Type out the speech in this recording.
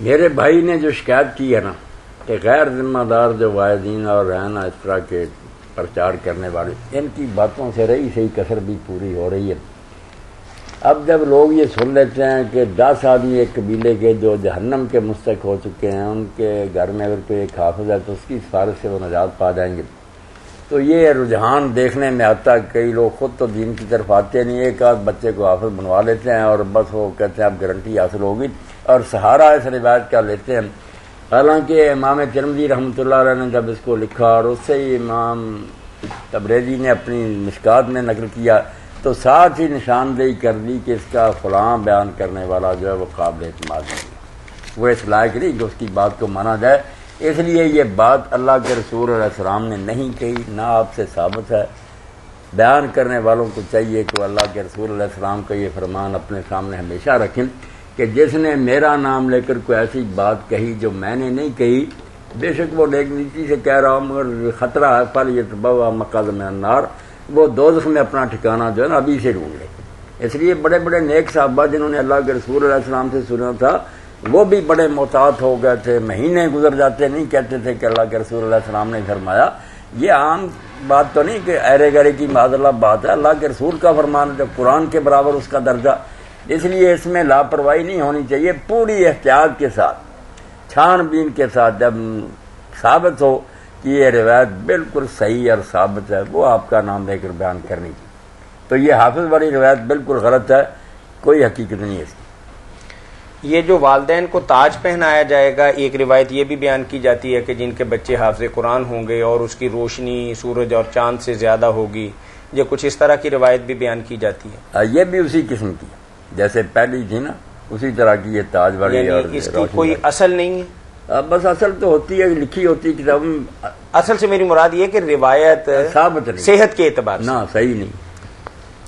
میرے بھائی نے جو شکایت کی ہے نا کہ غیر ذمہ دار جو واعظین اور ہیں نا اس طرح کے پرچار کرنے والے، ان کی باتوں سے رہی صحیح کثر بھی پوری ہو رہی ہے۔ اب جب لوگ یہ سن لیتے ہیں کہ 10 آدمی ایک قبیلے کے جو جہنم کے مستحق ہو چکے ہیں، ان کے گھر میں اگر کوئی ایک حافظ ہے تو اس کی سفارش سے وہ نجات پا جائیں گے، تو یہ رجحان دیکھنے میں آتا ہے۔ کئی لوگ خود تو دین کی طرف آتے نہیں، ایک آدھ بچے کو حافظ بنوا لیتے ہیں اور بس وہ کہتے ہیں اب گارنٹی حاصل ہوگی اور سہارا اس روایت کا لیتے ہیں۔ حالانکہ امام ترمذی رحمۃ اللہ علیہ نے جب اس کو لکھا اور اس سے ہی امام تبریزی نے اپنی مشکات میں نقل کیا تو ساتھ ہی نشاندہی کر دی کہ اس کا فلاں بیان کرنے والا جو ہے وہ قابل اعتماد نہیں ہے، وہ اس لائق نہیں کہ اس کی بات کو مانا جائے۔ اس لیے یہ بات اللہ کے رسول علیہ السلام نے نہیں کہی، نہ آپ سے ثابت ہے۔ بیان کرنے والوں کو چاہیے کہ وہ اللہ کے رسول علیہ السلام کا یہ فرمان اپنے سامنے ہمیشہ رکھیں کہ جس نے میرا نام لے کر کوئی ایسی بات کہی جو میں نے نہیں کہی، بے شک وہ نیک نیتی سے کہہ رہا ہوں مگر خطرہ ہے فلیتبوأ مقعدہ من النار، وہ دوزخ میں اپنا ٹھکانہ جو ہے نا ابھی سے ڈھونڈ لے۔ اس لیے بڑے بڑے نیک صحابہ جنہوں نے اللہ کے رسول علیہ السلام سے سنا تھا وہ بھی بڑے محتاط ہو گئے تھے، مہینے گزر جاتے نہیں کہتے تھے کہ اللہ کے رسول علیہ السلام نے فرمایا۔ یہ عام بات تو نہیں کہ ایرے گرے کی معاذ اللہ بات ہے، اللہ کے رسول کا فرمان جو قرآن کے برابر اس کا درجہ، اس لیے اس میں لاپرواہی نہیں ہونی چاہیے۔ پوری احتیاط کے ساتھ، چھان بین کے ساتھ جب ثابت ہو کہ یہ روایت بالکل صحیح اور ثابت ہے، وہ آپ کا نام لے کر بیان کرنی چاہیے۔ تو یہ حافظ والی روایت بالکل غلط ہے، کوئی حقیقت نہیں ہے اس کی۔ یہ جو والدین کو تاج پہنایا جائے گا، ایک روایت یہ بھی بیان کی جاتی ہے کہ جن کے بچے حافظ قرآن ہوں گے اور اس کی روشنی سورج اور چاند سے زیادہ ہوگی، یہ کچھ اس طرح کی روایت بھی بیان کی جاتی ہے۔ یہ بھی اسی قسم کی جیسے پہلی تھی نا، اسی طرح کی یہ تاج والی یعنی اور اس کی کوئی اصل نہیں ہے؟ بس اصل تو ہوتی ہے، لکھی ہوتی ہے کتاب میں۔ اصل سے میری مراد یہ کہ روایت ثابت نہیں، صحت کے اعتبار سے نہ صحیح نہیں۔